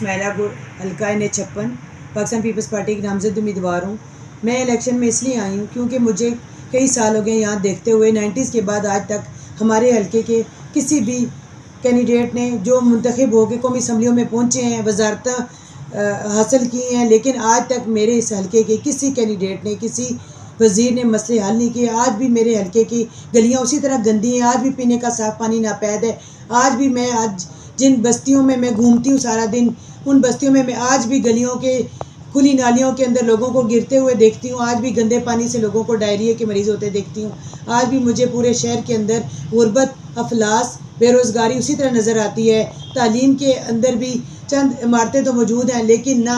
اسماعیلہ گڑ حلقہ N56 Pakistan Peoples party کی نامزد امیدوار ہوں۔ میں الیکشن میں اس لیے آئی ہوں کیونکہ مجھے کئی سال ہو گئے یہاں دیکھتے ہوئے 90s کے بعد آج تک ہمارے حلقے کے کسی بھی کینڈیڈیٹ نے جو منتخب ہو کے قومی اسمبلیوں میں پہنچے ہیں، وزارتیں حاصل کی ہیں، لیکن آج تک میرے اس حلقے کے کسی کینڈیڈیٹ نے، کسی وزیر نے مسئلے حل نہیں کیے۔ آج بھی میرے حلقے کی گلیاں اسی طرح گندی ہیں، آج بھی پینے کا صاف پانی ناپید ہے۔ آج بھی میں جن بستیوں میں گھومتی ہوں سارا دن، ان بستیوں میں آج بھی گلیوں کے کھلی نالیوں کے اندر لوگوں کو گرتے ہوئے دیکھتی ہوں، آج بھی گندے پانی سے لوگوں کو ڈائریا کے مریض ہوتے دیکھتی ہوں۔ آج بھی مجھے پورے شہر کے اندر غربت، افلاس، بے روزگاری اسی طرح نظر آتی ہے۔ تعلیم کے اندر بھی چند عمارتیں تو موجود ہیں، لیکن نہ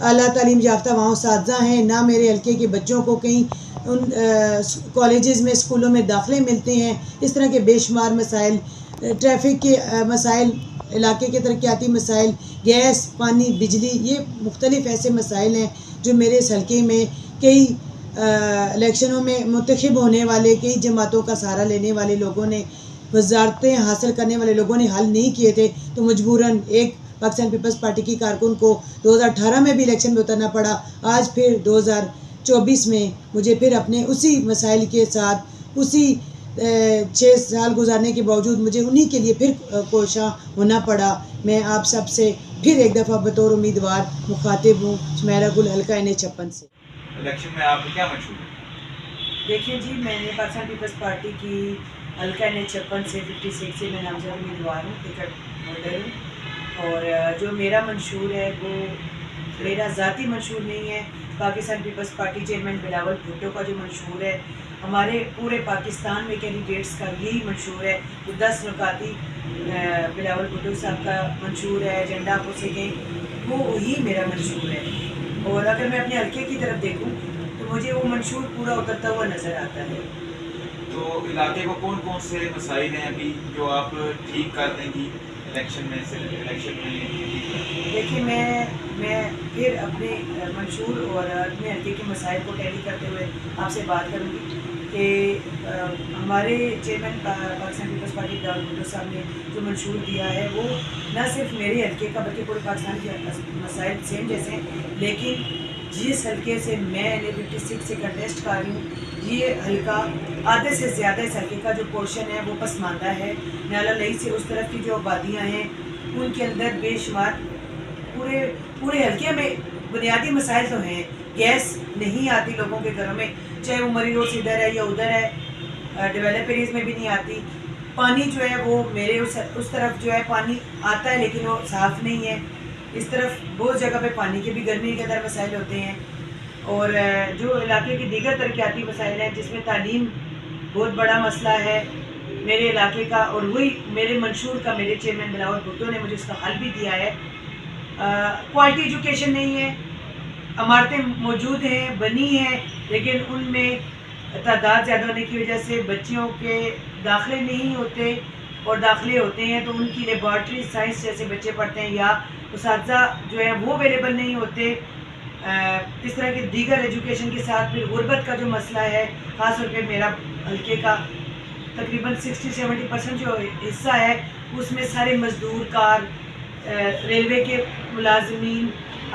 اعلیٰ تعلیم یافتہ وہاں اساتذہ ہیں، نہ میرے حلقے کے بچوں کو کہیں ان کالجز میں، اسکولوں میں داخلے ملتے ہیں۔ اس طرح کے بے شمار مسائل، ٹریفک کے مسائل، علاقے کے ترقیاتی مسائل، گیس، پانی، بجلی، یہ مختلف ایسے مسائل ہیں جو میرے اس حلقے میں کئی الیکشنوں میں منتخب ہونے والے، کئی جماعتوں کا سہارا لینے والے لوگوں نے، وزارتیں حاصل کرنے والے لوگوں نے حل نہیں کیے تھے، تو مجبوراً ایک پاکستان پیپلز پارٹی کی کارکن کو 2018 میں بھی الیکشن میں اترنا پڑا۔ آج پھر 2024 میں مجھے پھر اپنے اسی مسائل کے ساتھ، اسی 6 سال گزارنے کے باوجود مجھے انہی کے لیے پھر کوشاں ہونا پڑا۔ میں آپ سب سے پھر ایک دفعہ بطور امیدوار مخاطب ہوں اسماعیلہ گل حلقہ N56 سے۔ الیکشن میں آپ کیا منشور ہے؟ دیکھیں جی، میں نے پاکستان پیپلز پارٹی کی حلقہ N56 سے 56 سے میں نامزد امیدوار ہوں، ٹکٹ ہولڈر ہوں، اور جو میرا منشور ہے وہ میرا ذاتی منشور نہیں ہے، پاکستان پیپلز پارٹی چیئرمین بلاول بھٹو کا جو منشور ہے، ہمارے پورے پاکستان میں کینڈیڈیٹس کا یہی منشور ہے۔ جو 10 نکاتی بلاول بھٹو صاحب کا منشور ہے، ایجنڈا آپ اسے کہیں، وہ وہی میرا منشور ہے۔ اور اگر میں اپنے حلقے کی طرف دیکھوں تو مجھے وہ منشور پورا اترتا ہوا نظر آتا ہے۔ تو علاقے کو کون کون سے مسائل ہیں ابھی جو آپ ٹھیک کر دیں گی الیکشن میں؟ دیکھیے، میں پھر اپنے منشور اور اپنے حلقے کے مسائل کو ٹیلی کرتے ہوئے آپ سے بات کروں گی کہ ہمارے چیئرمین پاکستان پیپلز پارٹی بلاول بھٹو صاحب نے جو منشور دیا ہے وہ نہ صرف میرے حلقے کا بلکہ پورے پاکستان کے مسائل سیم جیسے ہیں، لیکن جس حلقے سے میں 56 سے کنٹیسٹ کر رہی ہوں، یہ حلقہ آدھے سے زیادہ اس حلقے کا جو پورشن ہے وہ پسماندہ ہے۔ نیالہ لئی سے اس طرف کی جو آبادیاں ہیں ان کے اندر بے شمار پورے حلقے میں بنیادی مسائل تو ہیں۔ گیس نہیں آتی لوگوں کے گھروں میں، چاہے وہ مری روڈ سے ادھر ہے یا ادھر ہے، ڈیولپ ایریز میں بھی نہیں آتی۔ پانی جو ہے وہ میرے اس طرف جو ہے پانی آتا ہے لیکن وہ صاف نہیں ہے۔ اس طرف بہت جگہ پہ پانی کے بھی گرمی کے اندر مسائل ہوتے ہیں۔ اور جو علاقے کے دیگر ترقیاتی مسائل ہیں جس میں تعلیم بہت بڑا مسئلہ ہے میرے علاقے کا، اور وہی میرے منشور کا میرے چیئرمین بلاول بھٹو نے مجھے اس کا حل بھی دیا ہے۔ کوالٹی ایجوکیشن نہیں ہے، عمارتیں موجود ہیں، بنی ہیں، لیکن ان میں تعداد زیادہ ہونے کی وجہ سے بچیوں کے داخلے نہیں ہوتے، اور داخلے ہوتے ہیں تو ان کی لیبارٹری سائنس جیسے بچے پڑھتے ہیں، یا اساتذہ جو ہیں وہ اویلیبل نہیں ہوتے۔ اس طرح کے دیگر ایجوکیشن کے ساتھ پھر غربت کا جو مسئلہ ہے، خاص طور پہ میرا حلقے کا تقریباً 60-70% جو حصہ ہے اس میں سارے مزدور کار، ریلوے کے ملازمین،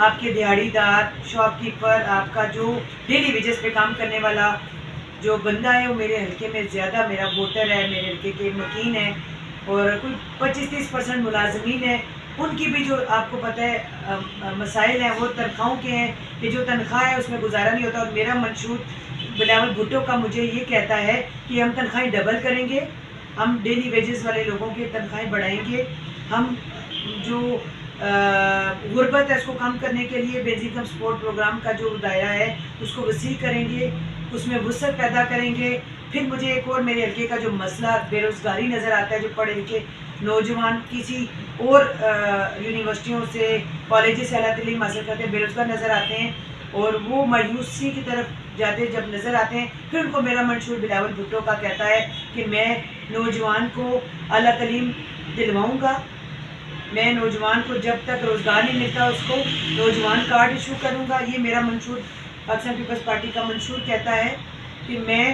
آپ کے دیہڑی دار، شاپ کیپر، آپ کا جو ڈیلی ویجز پہ کام کرنے والا جو بندہ ہے وہ میرے حلقے میں زیادہ میرا ووٹر ہے، میرے حلقے کے مکین ہیں، اور کوئی 25-30% ملازمین ہیں۔ ان کی بھی جو آپ کو پتہ ہے مسائل ہیں وہ تنخواہوں کے ہیں کہ جو تنخواہ ہے اس میں گزارا نہیں ہوتا۔ اور میرا منشور بلاول بھٹو کا مجھے یہ کہتا ہے کہ ہم تنخواہیں ڈبل کریں گے، ہم ڈیلی ویجز والے لوگوں کی تنخواہیں بڑھائیں گے، ہم جو غربت ہے اس کو کم کرنے کے لیے بیسک انکم سپورٹ پروگرام کا جو دائرہ ہے اس کو وسیع کریں گے، اس میں وسعت پیدا کریں گے۔ پھر مجھے ایک اور میرے حلقے کا جو مسئلہ بے روزگاری نظر آتا ہے، جو پڑھے لکھے نوجوان کسی اور یونیورسٹیوں سے، کالجز سے اعلیٰ تعلیم حاصل کرتے ہیں، بے روزگار نظر آتے ہیں اور وہ مایوسی کی طرف جاتے جب نظر آتے ہیں، پھر ان کو میرا منشور بلاول بھٹو کا کہتا ہے کہ میں نوجوان کو اعلیٰ تعلیم دلواؤں گا، میں نوجوان کو جب تک روزگار نہیں ملتا اس کو نوجوان کارڈ ایشو کروں گا۔ یہ میرا منشور پاکستان پیپلز پارٹی کا منشور کہتا ہے کہ میں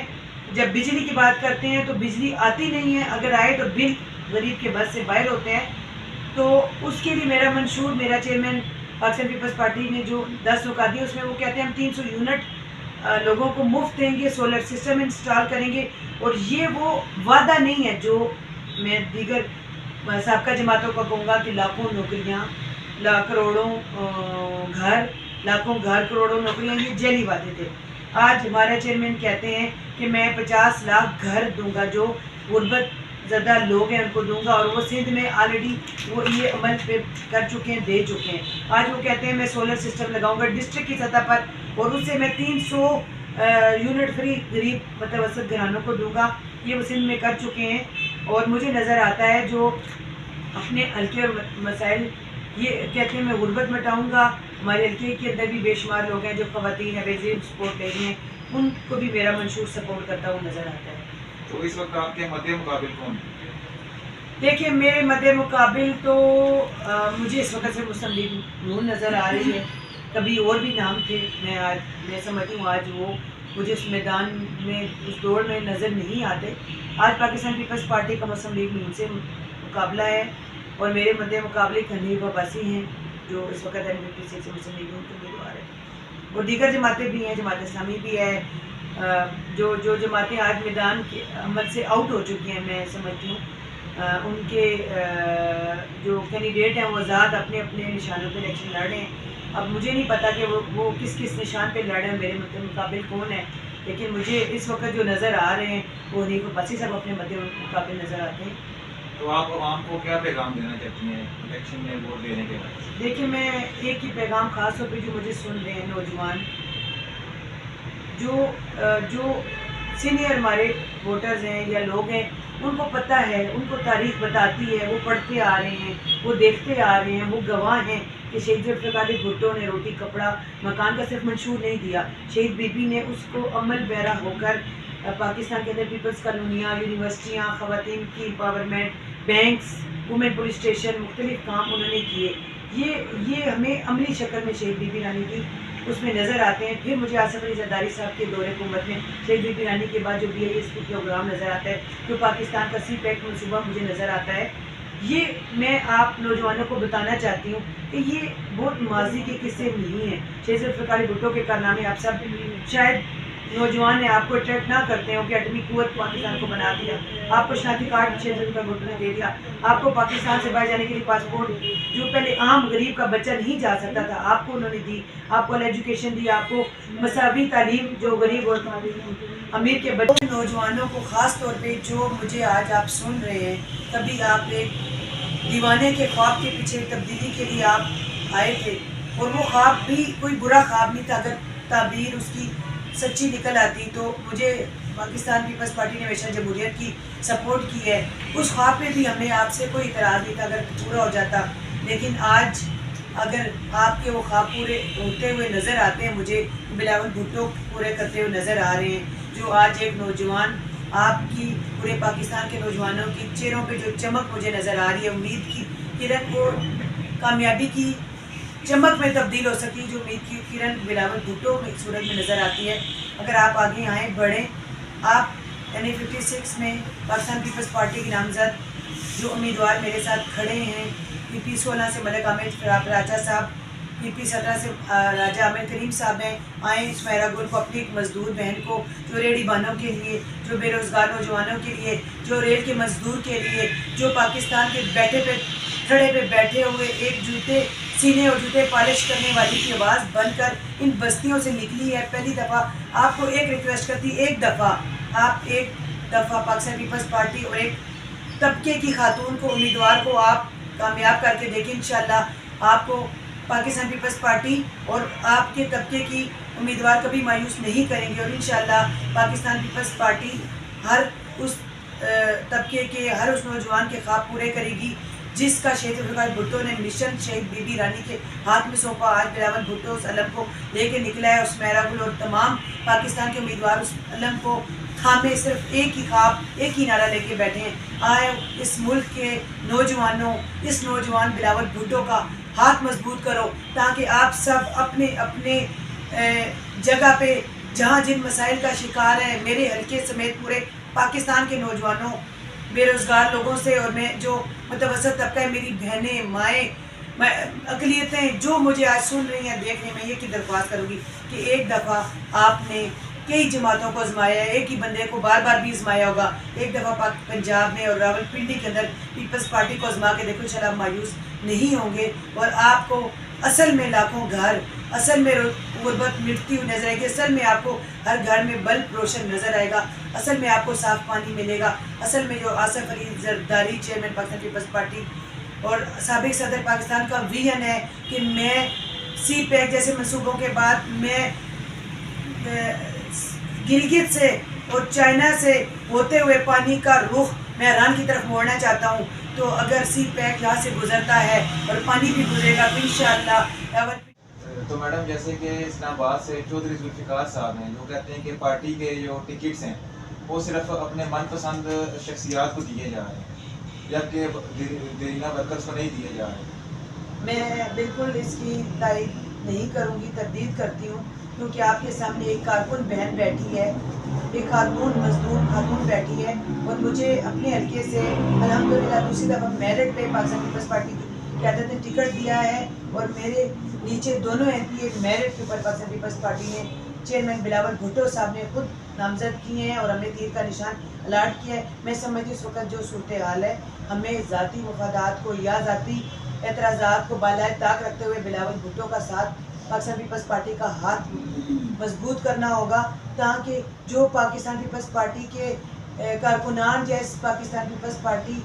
جب بجلی کی بات کرتے ہیں تو بجلی آتی نہیں ہے، اگر آئے تو بل غریب کے بس سے باہر ہوتے ہیں، تو اس کے لیے میرا منشور، میرا چیئرمین پاکستان پیپلز پارٹی نے جو 10 نکات دیے، اس میں وہ کہتے ہیں ہم 300 یونٹ لوگوں کو مفت دیں گے، سولر سسٹم انسٹال کریں گے. اور یہ وہ وعدہ نہیں ہے جو میں دیگر سابقہ جماعتوں کا کہوں گا کہ لاکھوں نوکریاں، کروڑوں گھر، لاکھوں گھر، کروڑوں نوکریاں، یہ جعلی وعدے تھے. آج ہمارے چیئرمین کہتے ہیں کہ میں 50 لاکھ گھر دوں گا، جو غربت زدہ لوگ ہیں ان کو دوں گا، اور وہ سندھ میں آلریڈی وہ یہ عمل پہ کر چکے ہیں، دے چکے ہیں. آج وہ کہتے ہیں میں سولر سسٹم لگاؤں گا ڈسٹرکٹ کی سطح پر، اور اس سے میں 300 یونٹ فری غریب متوسط گھرانوں کو دوں گا. یہ وہ سندھ میں کر چکے ہیں. اور مجھے نظر آتا ہے جو اپنے حلقے اور مسائل یہ کہتے ہیں میں غربت مٹاؤں گا. ہمارے حلقے کے اندر بھی بے شمار لوگ ہیں جو خواتین ہیں، ویزیم سپورٹ لے رہی ہیں، ان کو بھی میرا منشور سپورٹ کرتا ہوا نظر آتا ہے. تو اس وقت آپ کے مد مقابل کون ہے؟ دیکھیں میرے مد مقابل تو مجھے اس وقت سے مسلم لیگ نون نظر آ رہی ہے. کبھی اور بھی نام تھے، میں سمجھتی ہوں آج وہ مجھے اس میدان میں، اس دوڑ میں نظر نہیں آتے. آج پاکستان پیپلز پارٹی کا مسلم لیگ نون سے مقابلہ ہے، اور میرے مد مقابلے حنیف عباسی ہیں جو اس وقت NPP سے مسلم لیگ نون کے امیدوار ہیں. اور دیگر جماعتیں بھی ہیں، جماعت اسلامی بھی ہے. جو جماعتیں آج میدان کے عمل سے آؤٹ ہو چکی ہیں، میں سمجھتی ہوں ان کے جو کینڈیڈیٹ ہیں وہ آزاد اپنے اپنے نشانوں پہ الیکشن لڑ رہے ہیں. اب مجھے نہیں پتا کہ وہ کس نشان پہ لڑ رہے ہیں، میرے مقابل کون ہے، لیکن مجھے اس وقت جو نظر آ رہے ہیں وہ حنیف عباسی صاحب اپنے مقابل نظر آتے ہیں. تو آپ عوام کو کیا پیغام دینا چاہتی ہیں الیکشن میں ووٹ دینے کے بعد؟ دیکھیں میں ایک ہی پیغام خاص طور پہ جو مجھے سن رہے ہیں نوجوان، جو سینئر ہمارے ووٹرز ہیں یا لوگ ہیں، ان کو پتہ ہے، ان کو تاریخ بتاتی ہے، وہ پڑھتے آ رہے ہیں، وہ دیکھتے آ رہے ہیں، وہ گواہ ہیں کہ شہید ذوالفقار علی بھٹو نے روٹی کپڑا مکان کا صرف منشور نہیں دیا، شہید بی بی نے اس کو عمل پیرا ہو کر پاکستان کے اندر پیپلز کالونیاں، یونیورسٹیاں، خواتین کی empowerment, banks, women police station, مختلف کام انہوں نے کیے. یہ ہمیں عملی شکل میں شہید بی بی رانی کی اس میں نظر آتے ہیں. پھر مجھے آصف علی زرداری صاحب کے دور حکومت میں شہید بی بی رانی کے بعد جو BIS کا پروگرام نظر آتا ہے، جو پاکستان کا سی پیک منصوبہ مجھے نظر آتا ہے. یہ میں آپ نوجوانوں کو بتانا چاہتی ہوں کہ یہ بہت ماضی کے قصے نہیں ہیں. شہید ذوالفقار علی بھٹو کے کارنامے آپ سب شاید نوجوان نے آپ کو اٹریکٹ نہ کرتے ہوں کہ ایٹمی قوت پاکستان کو بنا دیا، آپ کو شناختی کارڈ شہید ذوالفقار بھٹو نے دے دیا، آپ کو پاکستان سے باہر جانے کے لیے پاسپورٹ جو پہلے عام غریب کا بچہ نہیں جا سکتا تھا آپ کو انہوں نے دی، آپ کو ایجوکیشن دی، آپ کو مساوی تعلیم جو غریب اور امیر کے بچے. نوجوانوں کو خاص طور پہ جو مجھے آج آپ سن رہے ہیں، کبھی آپ ایک دیوانے کے خواب کے پیچھے تبدیلی کے لیے آپ آئے تھے، اور وہ خواب بھی کوئی برا خواب نہیں تھا. اگر تعبیر اس کی سچی نکل آتی تو مجھے پاکستان پیپلز پارٹی نے ہمیشہ جمہوریت کی سپورٹ کی ہے. اس خواب پہ بھی ہمیں آپ سے کوئی اعتراض نہیں تھا اگر پورا ہو جاتا. لیکن آج اگر آپ کے وہ خواب پورے ہوتے ہوئے نظر آتے ہیں، مجھے بلاول بھٹو پورے کرتے ہوئے نظر آ رہے ہیں، جو آج ایک نوجوان آپ کی پورے پاکستان کے نوجوانوں کی چہروں پہ جو چمک مجھے نظر آ رہی ہے، امید کی کرن کو کامیابی کی چمک میں تبدیل ہو سکی، جو امید کی کرن بلاول بھٹو میں صورت میں نظر آتی ہے. اگر آپ آگے آئیں، بڑھیں، آپ NA56 میں پاکستان پیپلز پارٹی کی نامزد جو امیدوار میرے ساتھ کھڑے ہیں، PP 16 سے ملک حامد راجہ صاحب، PP 17 سے راجہ عامر کریم صاحب ہیں، آئیں سمیرہ گل کو، اپنی ایک مزدور بہن کو، جو ریڑھی بانوں کے لیے، جو بے روزگار نوجوانوں کے لیے، جو ریل کے مزدور کے لیے، جو پاکستان کے کھڑے پہ بیٹھے ہوئے ایک جوتے سینے اور جوتے پالش کرنے والی کی آواز بن کر ان بستیوں سے نکلی ہے. پہلی دفعہ آپ کو ایک ریکویسٹ کرتی، ایک دفعہ پاکستان پیپلز پارٹی اور ایک طبقے کی خاتون کو، امیدوار کو آپ کامیاب کر کے دیکھیں. انشاءاللہ آپ کو پاکستان پیپلز پارٹی اور آپ کے طبقے کی امیدوار کبھی مایوس نہیں کریں گے، اور انشاءاللہ پاکستان پیپلز پارٹی ہر اس طبقے کے، ہر اس نوجوان کے خواب پورے کرے گی جس کا شہید ذوالفقار بھٹو نے مشن شہید بی بی رانی کے ہاتھ میں سونپا. آج بلاول بھٹو اس علم کو لے کے نکلا ہے، اس سمیرہ گل اور تمام پاکستان کے امیدوار اس علم کو تھامے صرف ایک ہی خواب، ایک ہی نعرہ لے کے بیٹھے ہیں. آئے اس ملک کے نوجوانوں، اس نوجوان بلاول بھٹو کا ہاتھ مضبوط کرو تاکہ آپ سب اپنے اپنے جگہ پہ جہاں جن مسائل کا شکار ہیں، میرے حلقے سمیت پورے پاکستان کے نوجوانوں بے روزگار لوگوں سے اور میں جو متوسط طبقہ ہے، میری بہنیں، مائیں، اقلیتیں جو مجھے آج سن رہی ہیں، دیکھ رہی ہیں، میں یہ کی درخواست کروں گی کہ ایک دفعہ آپ نے کئی جماعتوں کو آزمایا ہے، ایک ہی بندے کو بار بار بھی آزمایا ہوگا، ایک دفعہ پنجاب میں اور راول پنڈی کے اندر پیپلز پارٹی کو آزما کے دیکھو، انشاءاللہ آپ مایوس نہیں ہوں گے اور آپ کو اصل میں لاکھوں گھر، اصل میں غربت مٹتی ہوئی نظر آئے گی، اصل میں آپ کو ہر گھر میں بلب روشن نظر آئے گا، اصل میں آپ کو صاف پانی ملے گا، اصل میں جو آصف علی زرداری چیئرمین پاکستان پیپلز پارٹی اور سابق صدر پاکستان کا ویژن ہے کہ میں سی پیک جیسے منصوبوں کے بعد میں گلگت سے اور چائنا سے ہوتے ہوئے پانی کا رخ میں ایران کی طرف موڑنا چاہتا ہوں، تو اگر سی پیک یہاں سے گزرتا ہے اور پانی بھی گزرے گا تو انشاءاللہ۔ تو میڈم جیسے کہ اسلام آباد سے چودھری ذوالفقار صاحب ہیں جو کہتے ہیں کہ پارٹی کے جو ٹکٹس ہیں وہ صرف اپنے من پسند شخصیات کو دیے جا رہے ہیں جبکہ دیرینہ ورکرز کو نہیں دیے جا رہے۔ میں بالکل اس کی تائید نہیں کروں گی، تردید کرتی ہوں، کیونکہ آپ کے سامنے ایک کارکن بہن بیٹھی ہے، ایک خاتون مزدور خاتون بیٹھی ہے اور مجھے اپنے حلقے سے الحمدللہ دوسری دفعہ میرٹ پہ پاکستان پیپلز پارٹی کی قیادت نے ٹکٹ دیا ہے اور میرے نیچے دونوں ایم پی ایک میرٹ کے اوپر پاکستان پیپلز پارٹی نے چیئرمین بلاول بھٹو صاحب نے خود نامزد کیے ہیں اور ہم نے تیر کا نشان الاٹ کیا ہے۔ میں سمجھتی ہوں اس وقت جو صورتحال ہے، ہمیں ذاتی مفادات کو یا ذاتی اعتراضات کو بالائے طاق رکھتے ہوئے بلاول بھٹو کا ساتھ، پاکستان پیپلز پارٹی کا ہاتھ مضبوط کرنا ہوگا تاکہ جو پاکستان پیپلز پارٹی کے کارکنان جیسے پاکستان پیپلز پارٹی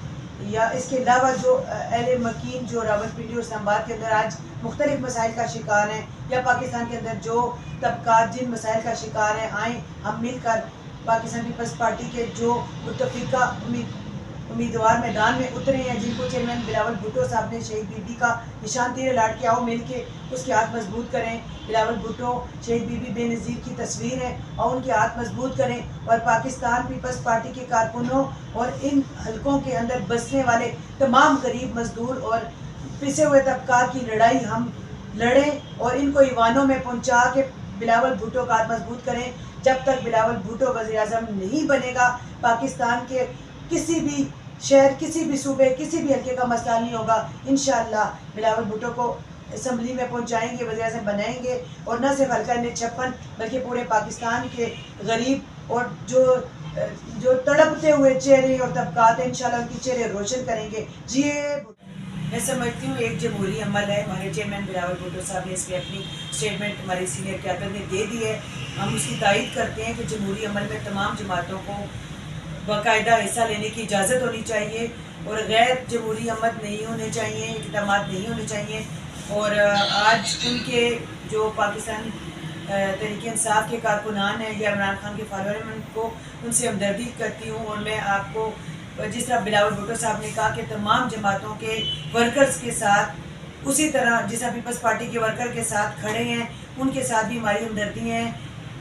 یا اس کے علاوہ جو اہل مکین جو راول پنڈی اور اسلام آباد کے اندر آج مختلف مسائل کا شکار ہیں، یا پاکستان کے اندر جو طبقات جن مسائل کا شکار ہیں، آئیں ہم مل کر پاکستان پیپلز پارٹی کے جو متفقہ امیدوار میدان میں اترے ہیں، جن کو چیئرمین بلاول بھٹو صاحب نے شہید بی بی کا نشان تیر الاٹ کیا ہو، مل کے اس کے ہاتھ مضبوط کریں۔ بلاول بھٹو شہید بی بی بے نظیر کی تصویر ہے اور ان کے ہاتھ مضبوط کریں اور پاکستان پیپلز پارٹی کے کارکنوں اور ان حلقوں کے اندر بسنے والے تمام غریب مزدور اور پسے ہوئے طبقات کی لڑائی ہم لڑیں اور ان کو ایوانوں میں پہنچا کے بلاول بھٹو کا ہاتھ مضبوط کریں۔ جب تک بلاول بھٹو وزیر اعظم نہیں بنے گا، پاکستان کے کسی بھی شہر، کسی بھی صوبے، کسی بھی حلقے کا مسئلہ نہیں ہوگا۔ انشاءاللہ بلاول بھٹو کو اسمبلی میں پہنچائیں گے، وزیر اعظم بنائیں گے اور نہ صرف حلقہ N56 بلکہ پورے پاکستان کے غریب اور جو تڑپتے ہوئے چہرے اور طبقات ہیں، انشاءاللہ ان کی چہرے روشن کریں گے۔ جی میں سمجھتی ہوں ایک جمہوری عمل ہے، ہمارے چیئرمین بلاول بھٹو صاحب نے اس پہ اپنی اسٹیٹمنٹ ہماری سینئر قیادت نے دے دی ہے، ہم اس کی تائید کرتے ہیں کہ جمہوری عمل میں تمام جماعتوں کو باقاعدہ حصہ لینے کی اجازت ہونی چاہیے اور غیر جمہوری عمل نہیں ہونے چاہیے، اقدامات نہیں ہونے چاہیے۔ اور آج ان کے جو پاکستان تحریک انصاف کے کارکنان ہیں یا عمران خان کے فالوور ہیں، میں ان کو ان سے ہمدردی کرتی ہوں اور میں آپ کو جس طرح بلاول بھٹو صاحب نے کہا کہ تمام جماعتوں کے ورکرز کے ساتھ اسی طرح جس طرح پیپلز پارٹی کے ورکر کے ساتھ کھڑے ہیں، ان کے ساتھ بھی ہماری ہمدردی ہیں۔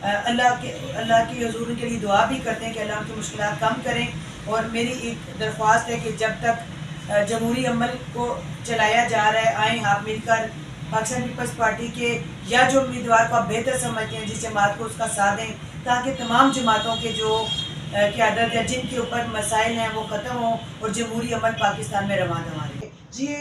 اللہ کی حضور ان کے لیے دعا بھی کرتے ہیں کہ اللہ ان کی مشکلات کم کریں اور میری ایک درخواست ہے کہ جب تک جمہوری عمل کو چلایا جا رہا ہے، آئیں آپ مل کر پاکستان پیپلز پارٹی کے یا جو امیدوار کو آپ بہتر سمجھتے ہیں جس جماعت کو اس کا ساتھ دیں تاکہ تمام جماعتوں کے جو قیادت یا جن کے اوپر مسائل ہیں وہ ختم ہوں اور جمہوری عمل پاکستان میں رواں رہے۔ جی